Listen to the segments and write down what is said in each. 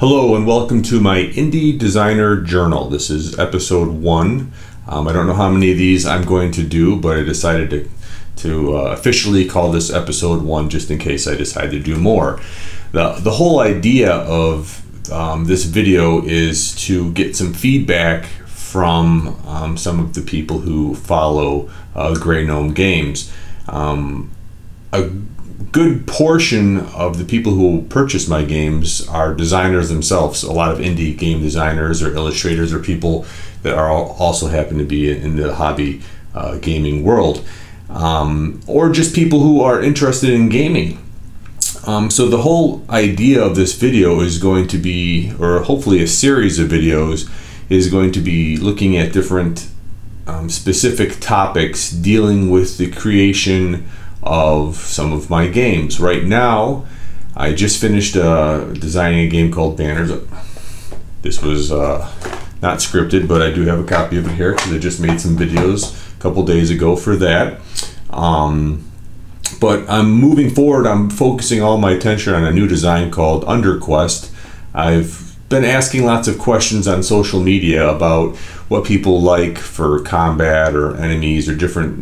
Hello and welcome to my Indie Designer Journal. This is episode 1. I don't know how many of these I'm going to do, but I decided to officially call this episode 1 just in case I decide to do more. The whole idea of this video is to get some feedback from some of the people who follow Gray Gnome Games. A good portion of the people who purchase my games are designers themselves. A lot of indie game designers or illustrators or people that are also happen to be in the hobby gaming world, or just people who are interested in gaming. So the whole idea of this video is going to be, or hopefully a series of videos, is going to be looking at different specific topics dealing with the creation of some of my games. Right now, I just finished designing a game called Banners. This was not scripted, but I do have a copy of it here because I just made some videos a couple days ago for that. But I'm moving forward. I'm focusing all my attention on a new design called UnderQuest. I've been asking lots of questions on social media about what people like for combat or enemies or different,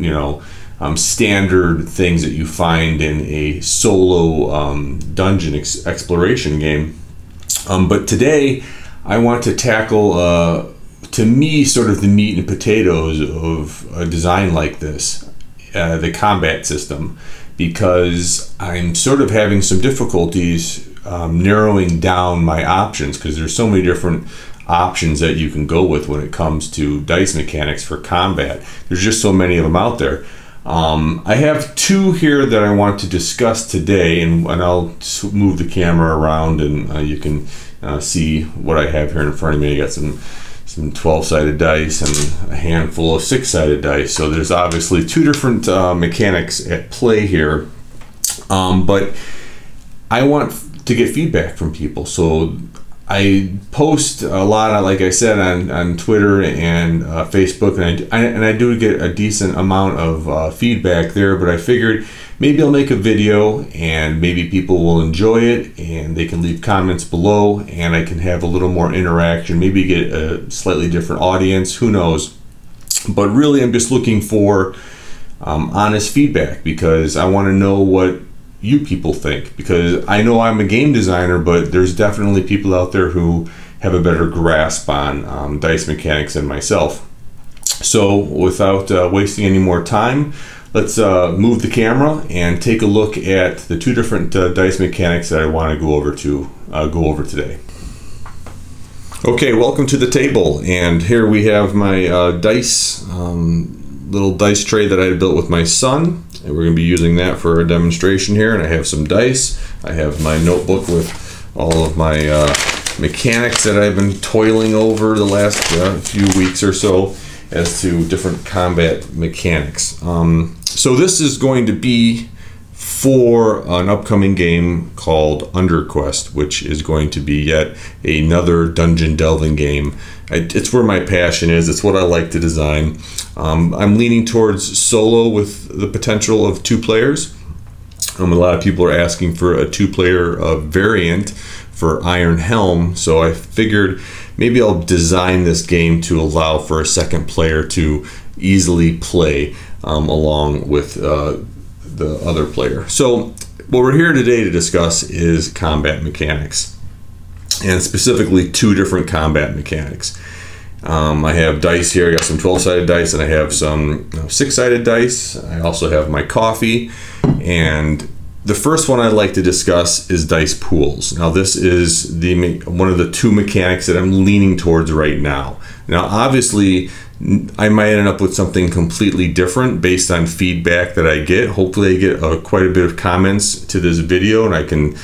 standard things that you find in a solo dungeon exploration game. But today I want to tackle, to me, sort of the meat and potatoes of a design like this, the combat system, because I'm sort of having some difficulties narrowing down my options, because there's so many different options that you can go with when it comes to dice mechanics for combat. There's just so many of them out there. I have two here that I want to discuss today, and I'll move the camera around and you can see what I have here in front of me. I got some 12-sided dice and a handful of 6-sided dice, so there's obviously two different mechanics at play here, but I want to get feedback from people. So I post a lot, like I said, on Twitter and Facebook, and I do get a decent amount of feedback there, but I figured maybe I'll make a video and maybe people will enjoy it and they can leave comments below and I can have a little more interaction, maybe get a slightly different audience, who knows. But really I'm just looking for honest feedback, because I want to know what you people think, because I know I'm a game designer, but there's definitely people out there who have a better grasp on dice mechanics than myself. So without wasting any more time, let's move the camera and take a look at the two different dice mechanics that I want to go over today. Okay, welcome to the table, and here we have my dice, little dice tray that I built with my son. And we're going to be using that for a demonstration here. And I have some dice. I have my notebook with all of my mechanics that I've been toiling over the last few weeks or so as to different combat mechanics. So this is going to be for an upcoming game called UnderQuest, which is going to be yet another dungeon delving game. It's where my passion is. It's what I like to design. I'm leaning towards solo with the potential of 2 players. A lot of people are asking for a 2-player variant for Iron Helm, so I figured maybe I'll design this game to allow for a second player to easily play along with the other player. So what we're here today to discuss is combat mechanics, and specifically 2 different combat mechanics. I have dice here. I got some 12-sided dice and I have some 6-sided dice. I also have my coffee, and the first one I'd like to discuss is dice pools. Now this is one of the 2 mechanics that I'm leaning towards right now. Now obviously I might end up with something completely different based on feedback that I get. Hopefully I get quite a bit of comments to this video and I can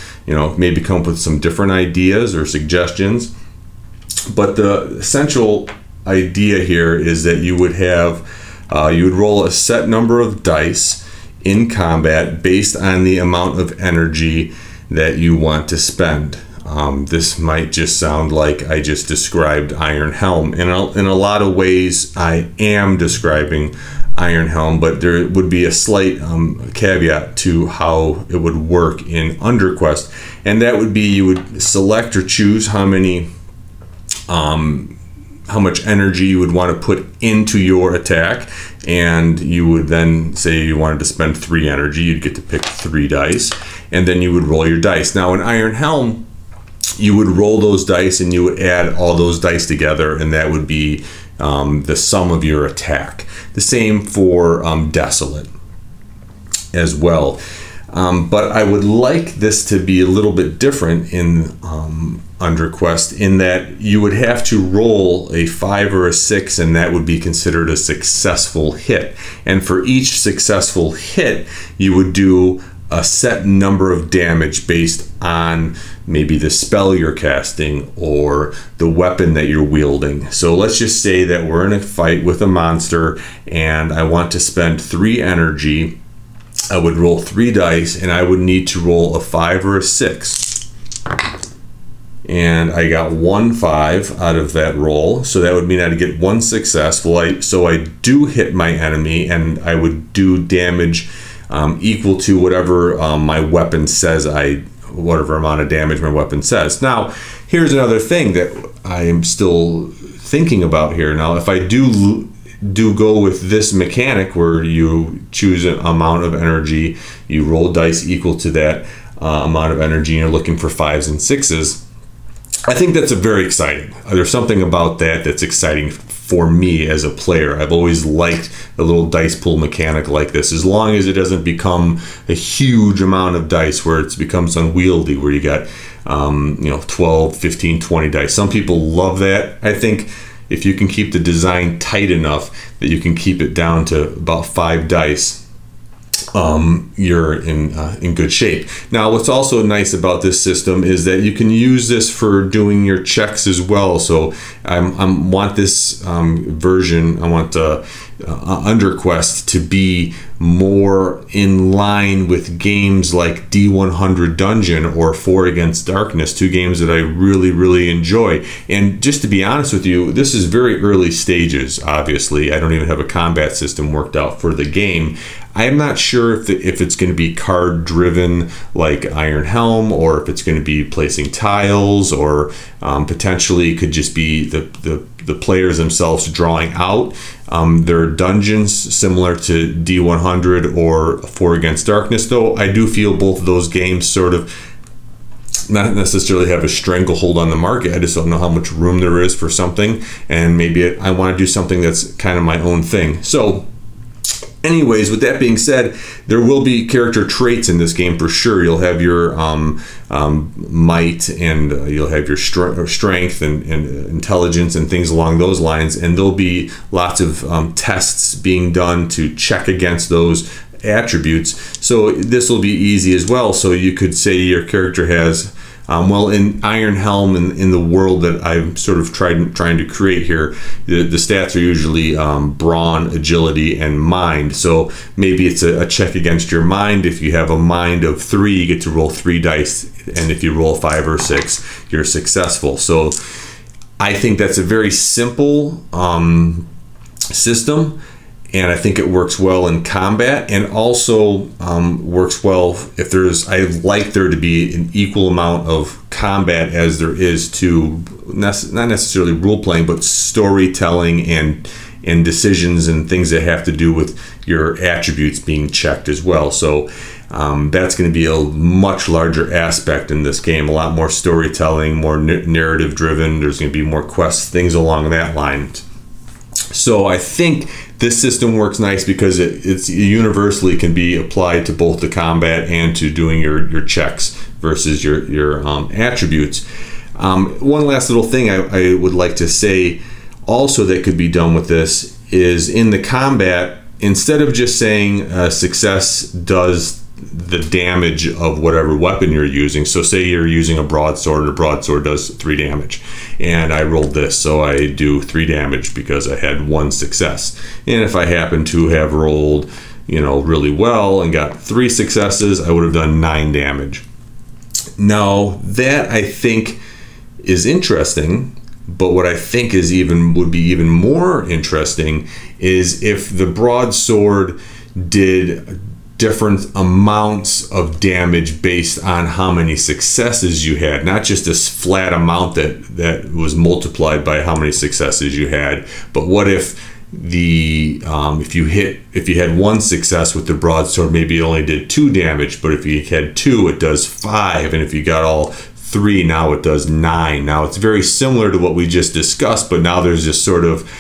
maybe come up with some different ideas or suggestions. But the essential idea here is that you would roll a set number of dice in combat based on the amount of energy that you want to spend. This might just sound like I just described Iron Helm. In a lot of ways, I am describing Iron Helm, but there would be a slight caveat to how it would work in UnderQuest, and that would be you would select or choose how much energy you would want to put into your attack, and you would then say you wanted to spend 3 energy. You'd get to pick 3 dice, and then you would roll your dice. Now in Iron Helm, you would roll those dice and you would add all those dice together, and that would be the sum of your attack. The same for Desolate as well. But I would like this to be a little bit different in UnderQuest, in that you would have to roll a 5 or a 6, and that would be considered a successful hit. And for each successful hit, you would do a set number of damage based on maybe the spell you're casting or the weapon that you're wielding. So let's just say that we're in a fight with a monster and I want to spend 3 energy. I would roll 3 dice and I would need to roll a 5 or a 6. And I got 1 5 out of that roll, so that would mean I'd get 1 success. So I do hit my enemy, and I would do damage equal to whatever my weapon says whatever amount of damage my weapon says. Now, here's another thing that I am still thinking about here. Now, if I do go with this mechanic where you choose an amount of energy, you roll dice equal to that amount of energy, and you're looking for 5s and 6s, I think that's very exciting. There's something about that that's exciting for me as a player. I've always liked a little dice pool mechanic like this, as long as it doesn't become a huge amount of dice where it becomes unwieldy, where you got 12, 15, 20 dice. Some people love that. I think if you can keep the design tight enough that you can keep it down to about 5 dice, you're in good shape. Now, what's also nice about this system is that you can use this for doing your checks as well. So I want this version, I want UnderQuest to be more in line with games like D100 Dungeon or 4 Against Darkness, 2 games that I really, really enjoy. And just to be honest with you, this is very early stages, obviously. I don't even have a combat system worked out for the game. I'm not sure if it's going to be card driven like Iron Helm, or if it's going to be placing tiles, or potentially it could just be the players themselves drawing out their dungeons, similar to D100 or 4 Against Darkness. Though I do feel both of those games sort of not necessarily have a stranglehold on the market. I just don't know how much room there is for something, and maybe I want to do something that's kind of my own thing. So anyways, with that being said, there will be character traits in this game for sure. You'll have your might, and you'll have your strength and intelligence and things along those lines, and there'll be lots of tests being done to check against those attributes. So this will be easy as well. So you could say your character has well, in Iron Helm, in the world that I'm sort of trying to create here, the stats are usually brawn, agility, and mind. So maybe it's a check against your mind. If you have a mind of 3, you get to roll 3 dice, and if you roll 5 or 6, you're successful. So I think that's a very simple system, and I think it works well in combat, and also works well if I like there to be an equal amount of combat as there is to not necessarily role playing, but storytelling and decisions and things that have to do with your attributes being checked as well. So that's going to be a much larger aspect in this game, a lot more storytelling, more narrative driven. There's going to be more quests, things along that line. So I think this system works nice because it's universally can be applied to both the combat and to doing your checks versus your attributes. One last little thing I would like to say also that could be done with this is in the combat, instead of just saying success does the damage of whatever weapon you're using. So say you're using a broadsword, and a broadsword does 3 damage, and I rolled this, so I do 3 damage because I had 1 success. And if I happen to have rolled really well and got 3 successes, I would have done 9 damage. Now that I think is interesting, But what I think is would be even more interesting is if the broadsword did different amounts of damage based on how many successes you had, not just this flat amount that was multiplied by how many successes you had. But what if if you had one success with the broadsword, maybe it only did 2 damage, but if you had 2, it does 5, and if you got all 3, now it does 9. Now it's very similar to what we just discussed, but now there's this sort of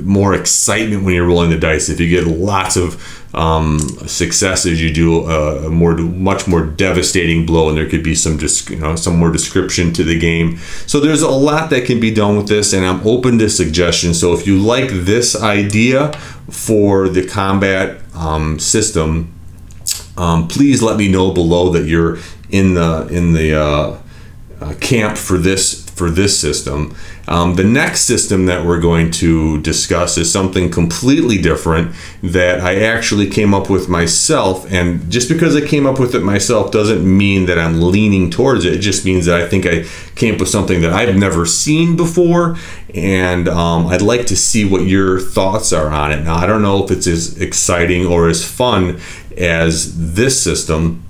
more excitement when you're rolling the dice. If you get lots of successes, you do a much more devastating blow, and there could be some more description to the game. So there's a lot that can be done with this, and I'm open to suggestions. So if you like this idea for the combat system, please let me know below that you're in the camp for this system. The next system that we're going to discuss is something completely different that I actually came up with myself, and just because I came up with it myself doesn't mean that I'm leaning towards it. It just means that I think I came up with something that I've never seen before, and I'd like to see what your thoughts are on it. Now, I don't know if it's as exciting or as fun as this system.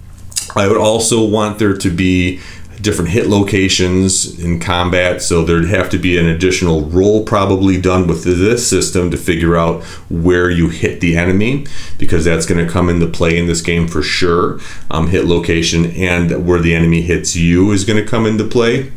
I would also want there to be different hit locations in combat, so there'd have to be an additional roll probably done with this system to figure out where you hit the enemy, because that's going to come into play in this game for sure. Hit location and where the enemy hits you is going to come into play.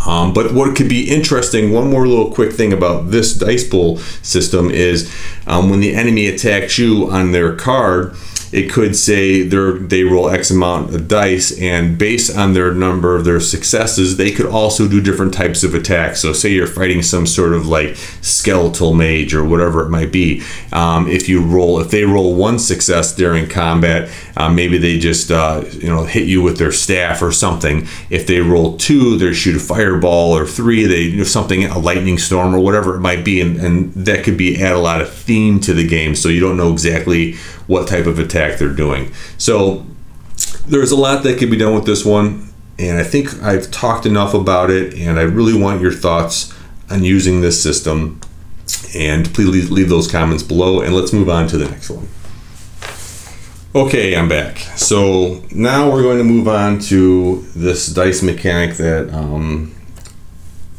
But what could be interesting, one more little quick thing about this dice pool system is when the enemy attacks you on their card, it could say they roll X amount of dice, and based on their number of their successes, they could also do different types of attacks. So say you're fighting some sort of like skeletal mage or whatever it might be. If they roll 1 success during combat, maybe they just hit you with their staff or something. If they roll 2, they shoot a fireball, or 3, they do something, a lightning storm or whatever it might be, and that could add a lot of theme to the game, so you don't know exactly what type of attack they're doing. So there's a lot that could be done with this one, and I think I've talked enough about it, and I really want your thoughts on using this system, and please leave those comments below, and let's move on to the next one. Okay, I'm back. So now we're going to move on to this dice mechanic that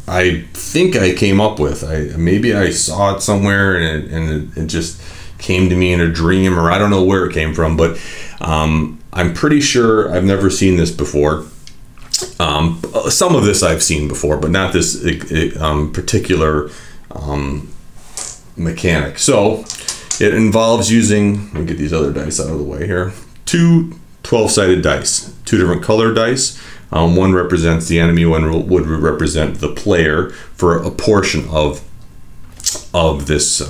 I think I came up with. Maybe I saw it somewhere and it just came to me in a dream, or I don't know where it came from, but I'm pretty sure I've never seen this before. Some of this I've seen before, but not this particular mechanic. So it involves using, let me get these other dice out of the way here, 2 12-sided dice, 2 different color dice. One represents the enemy, one would represent the player for a portion of this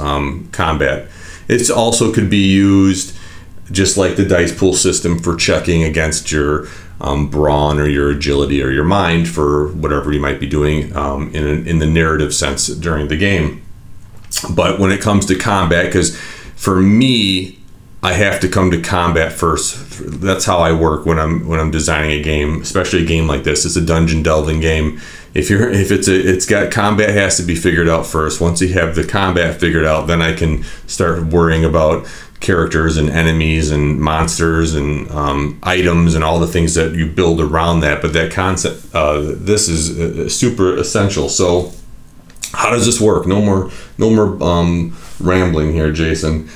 combat. It also could be used just like the dice pool system for checking against your brawn or your agility or your mind for whatever you might be doing in the narrative sense during the game. But when it comes to combat, because for me, I have to come to combat first. That's how I work when I'm designing a game, especially a game like this. It's a dungeon delving game. It's got combat has to be figured out first. Once you have the combat figured out, then I can start worrying about characters and enemies and monsters and items and all the things that you build around that. But that concept, this is super essential. So how does this work? No more rambling here, Jason.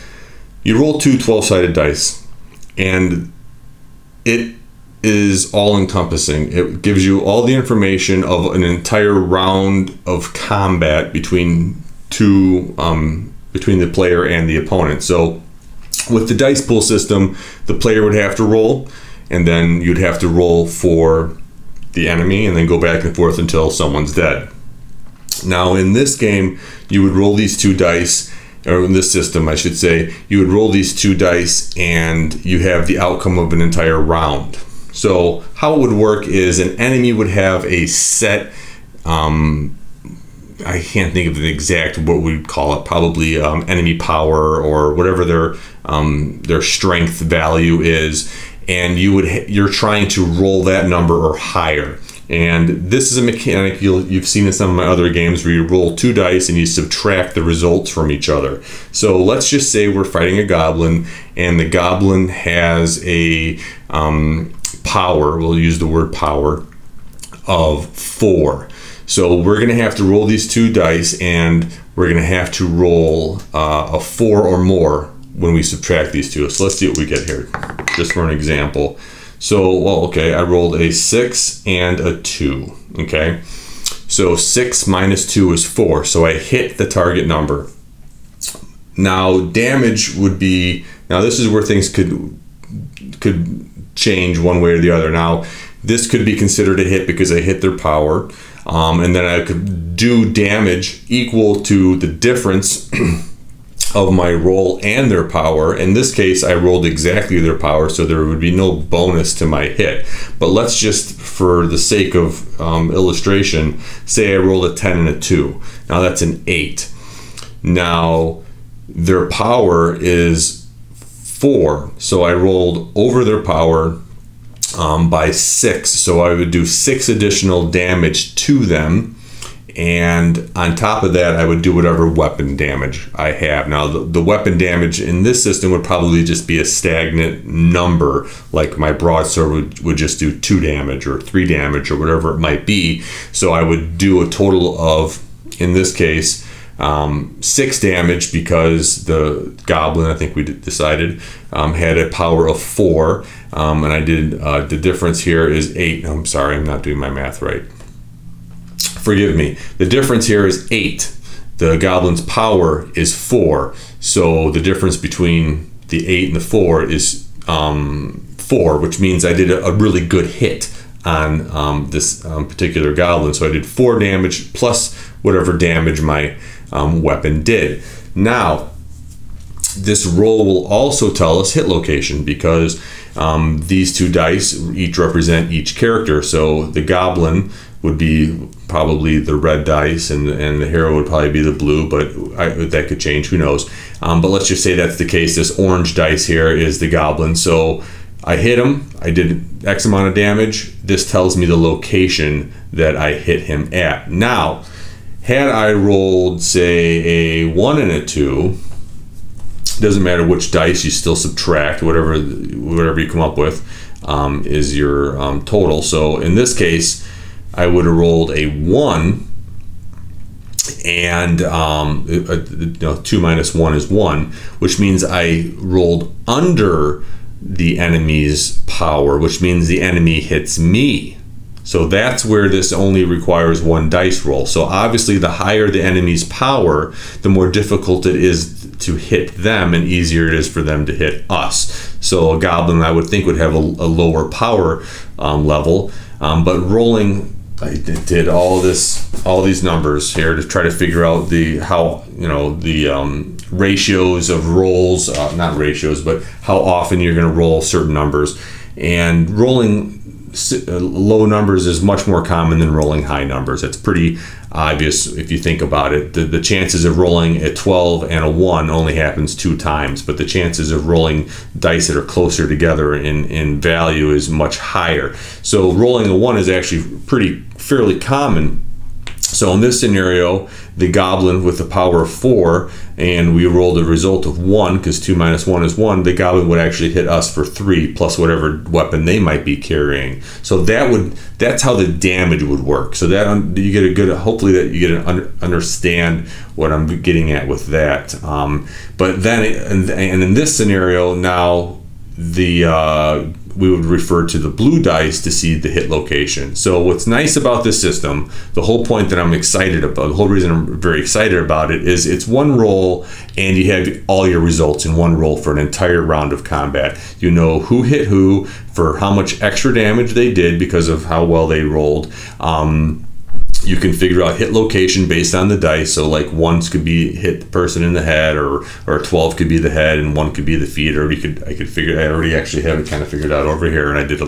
You roll 2 12-sided dice, and it is all-encompassing. It gives you all the information of an entire round of combat between the player and the opponent. So with the dice pool system, the player would have to roll, and then you'd have to roll for the enemy, and then go back and forth until someone's dead. Now in this game, you would roll these 2 dice, or in this system, I should say, you would roll these 2 dice and you have the outcome of an entire round. So how it would work is an enemy would have a set, I can't think of the exact, what we'd call it, probably enemy power or whatever their strength value is, and you're trying to roll that number or higher. And this is a mechanic you've seen in some of my other games where you roll 2 dice and you subtract the results from each other. So let's just say we're fighting a goblin, and the goblin has a power, we'll use the word power, of 4. So we're going to have to roll these 2 dice, and we're going to have to roll a 4 or more when we subtract these 2. So let's see what we get here, just for an example. So, well, okay, I rolled a 6 and a 2, okay? So 6 minus 2 is 4, so I hit the target number. Now, damage would be, now this is where things could change one way or the other. Now, this could be considered a hit because I hit their power, and then I could do damage equal to the difference of my roll and their power. In this case, I rolled exactly their power, so there would be no bonus to my hit. But let's just, for the sake of illustration, say I rolled a 10 and a 2. Now that's an 8. Now their power is 4, so I rolled over their power by 6. So I would do 6 additional damage to them. And on top of that, I would do whatever weapon damage I have. Now, the weapon damage in this system would probably just be a stagnant number, like my broadsword would just do 2 damage or 3 damage or whatever it might be. So I would do a total of, in this case, 6 damage because the goblin, I think we decided, had a power of 4. And I did, the difference here is 8. I'm sorry, I'm not doing my math right. Forgive me. The difference here is 8. The goblin's power is 4. So the difference between the 8 and the 4 is 4, which means I did a really good hit on this particular goblin. So I did 4 damage plus whatever damage my weapon did. Now, this roll will also tell us hit location because these 2 dice each represent each character. So the goblin would be probably the red dice, and the hero would probably be the blue, but that could change, who knows. But let's just say that's the case. This orange dice here is the goblin. So I hit him, I did X amount of damage. This tells me the location that I hit him at. Now, had I rolled, say, a 1 and a 2, doesn't matter which dice, you still subtract whatever you come up with is your total. So in this case, I would have rolled a 1, and 2 minus 1 is 1, which means I rolled under the enemy's power, which means the enemy hits me. So that's where this only requires 1 dice roll. So obviously the higher the enemy's power, the more difficult it is to hit them and easier it is for them to hit us. So a goblin, I would think, would have a lower power level, but rolling, I did all these numbers here to try to figure out the ratios of rolls, not ratios, but how often you're going to roll certain numbers. And rolling low numbers is much more common than rolling high numbers. It's pretty obvious if you think about it. The chances of rolling a 12 and a 1 only happens 2 times, but the chances of rolling dice that are closer together in value is much higher. So rolling a 1 is actually fairly common. So in this scenario, the goblin with the power of 4, and we rolled a result of 1, because 2 minus 1 is 1, the goblin would actually hit us for 3 plus whatever weapon they might be carrying. So that's how the damage would work. So that you get a good, hopefully that you get an understand what I'm getting at with that. But then, and in this scenario now, we would refer to the blue dice to see the hit location. So what's nice about this system, the whole point that I'm excited about, the whole reason I'm very excited about it, is it's 1 roll and you have all your results in 1 roll for an entire round of combat. You know who hit who, for how much extra damage they did because of how well they rolled. You can figure out hit location based on the dice. So like 1s could be hit the person in the head, or 12 could be the head, and 1 could be the feet. Or I could figure. I already actually have it kind of figured out over here, and I did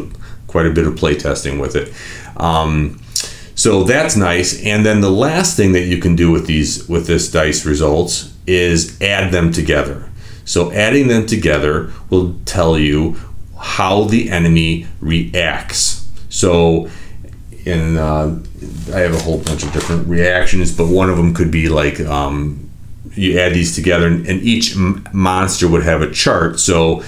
quite a bit of play testing with it. So that's nice. And then the last thing that you can do with this dice results is add them together. So adding them together will tell you how the enemy reacts. So and I have a whole bunch of different reactions, but one of them could be like you add these together, and each monster would have a chart. So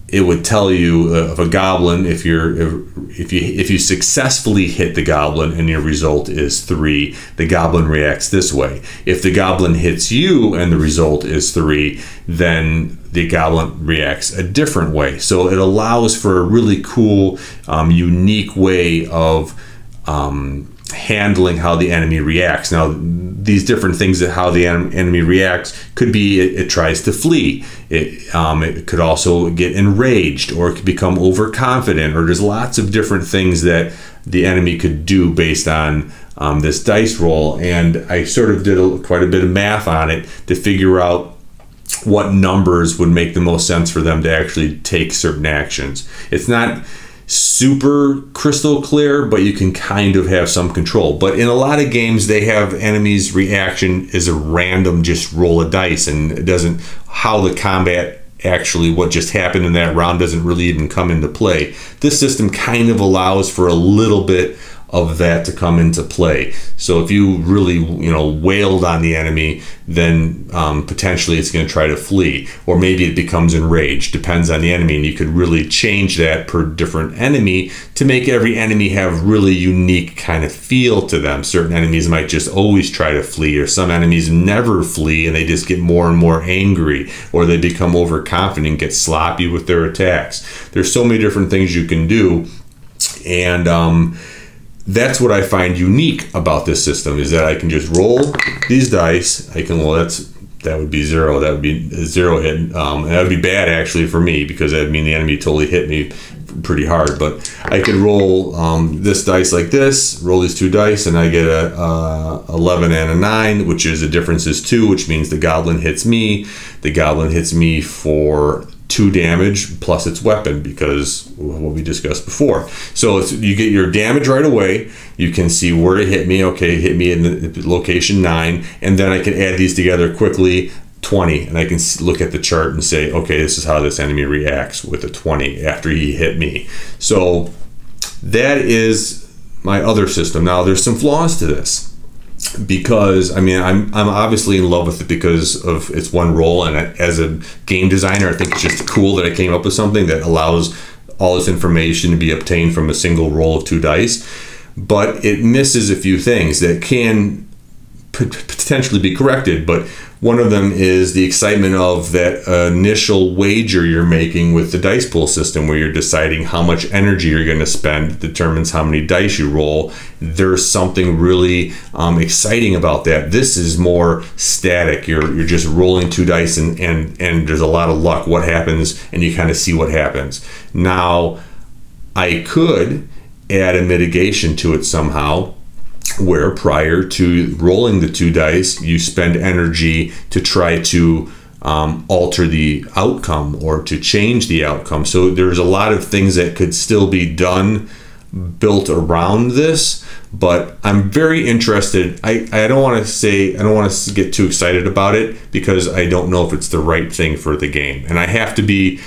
it would tell you of a goblin, if you successfully hit the goblin and your result is 3, the goblin reacts this way. If the goblin hits you and the result is 3, then the goblin reacts a different way. So it allows for a really cool, unique way of handling how the enemy reacts. Now, these different things that how the enemy reacts could be it tries to flee. It could also get enraged, or it could become overconfident, or there's lots of different things that the enemy could do based on this dice roll. And I sort of did quite a bit of math on it to figure out what numbers would make the most sense for them to actually take certain actions. It's not super crystal clear, but you can kind of have some control. But in a lot of games, they have enemies' reaction is a random, just roll a dice, and it doesn't, how the combat actually, what just happened in that round doesn't really even come into play. This system kind of allows for a little bit of that to come into play. So if you really, wailed on the enemy, then potentially it's going to try to flee, or maybe it becomes enraged. Depends on the enemy, and you could really change that per different enemy to make every enemy have really unique kind of feel to them. Certain enemies might just always try to flee, or some enemies never flee and they just get more and more angry, or they become overconfident, get sloppy with their attacks. There's so many different things you can do, and that's what I find unique about this system, is that I can just roll these dice. I can, that would be 0. That would be a 0 hit. And that would be bad actually for me, because that would mean the enemy totally hit me pretty hard. But I could roll this dice like this, roll these 2 dice, and I get a 11 and a 9, which is the difference is 2, which means the goblin hits me. The goblin hits me for 2 damage plus its weapon, because what we discussed before. So you get your damage right away. You can see where it hit me. Okay, it hit me in the location 9, and then I can add these together quickly. 20, and I can look at the chart and say, okay, this is how this enemy reacts with a 20 after he hit me. So that is my other system. Now, there's some flaws to this, because I'm obviously in love with it because of its one roll, and as a game designer, I think it's just cool that I came up with something that allows all this information to be obtained from a single roll of 2 dice. But it misses a few things that can potentially be corrected. But one of them is the excitement of that initial wager you're making with the dice pool system, where you're deciding how much energy you're going to spend determines how many dice you roll. There's something really exciting about that. This is more static. You're just rolling 2 dice, and there's a lot of luck. What happens, and you kind of see what happens. Now, I could add a mitigation to it somehow, where prior to rolling the 2 dice, you spend energy to try to alter the outcome or to change the outcome. So there's a lot of things that could still be done built around this, but I'm very interested. I don't want to get too excited about it, because I don't know if it's the right thing for the game, and I have to be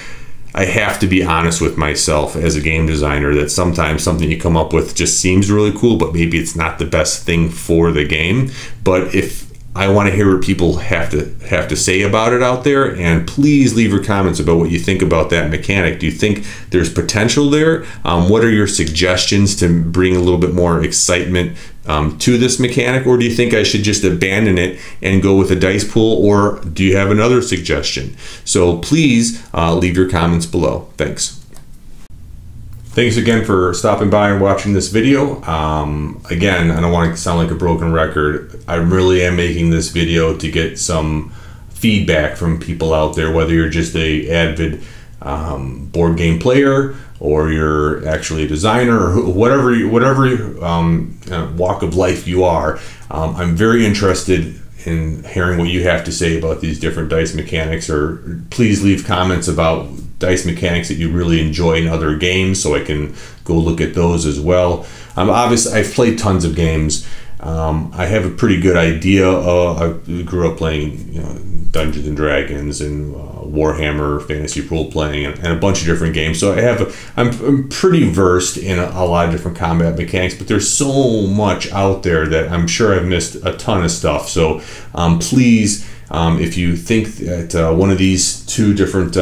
honest with myself as a game designer, that sometimes something you come up with just seems really cool, but maybe it's not the best thing for the game. But if I want to hear what people have to say about it out there, and please leave your comments about what you think about that mechanic. Do you think there's potential there? What are your suggestions to bring a little bit more excitement to this mechanic, or do you think I should just abandon it and go with a dice pool, or do you have another suggestion? So please leave your comments below. Thanks. Thanks again for stopping by and watching this video. Again, I don't want to sound like a broken record. I really am making this video to get some feedback from people out there, whether you're just a avid board game player, or you're actually a designer, or whatever walk of life you are. I'm very interested in hearing what you have to say about these different dice mechanics, or please leave comments about dice mechanics that you really enjoy in other games, so I can go look at those as well. Obviously, I've played tons of games. I have a pretty good idea. I grew up playing, Dungeons and Dragons and Warhammer Fantasy role playing and a bunch of different games. So I'm pretty versed in a lot of different combat mechanics. But there's so much out there that I'm sure I've missed a ton of stuff. So please, if you think that one of these two different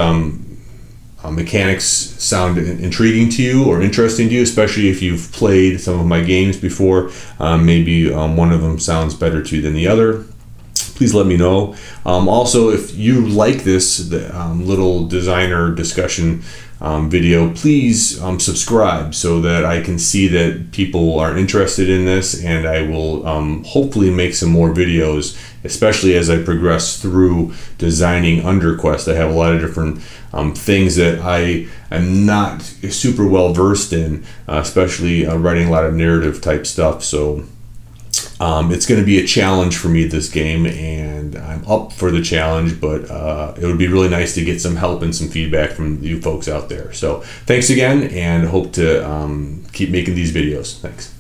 mechanics sound intriguing to you or interesting to you, especially if you've played some of my games before, maybe one of them sounds better to you than the other, please let me know. Also, if you like this little designer discussion video, please subscribe so that I can see that people are interested in this, and I will hopefully make some more videos, especially as I progress through designing UnderQuest. I have a lot of different things that I am not super well versed in, especially writing a lot of narrative type stuff. So it's going to be a challenge for me, this game, and I'm up for the challenge, but it would be really nice to get some help and some feedback from you folks out there. So thanks again, and hope to keep making these videos. Thanks.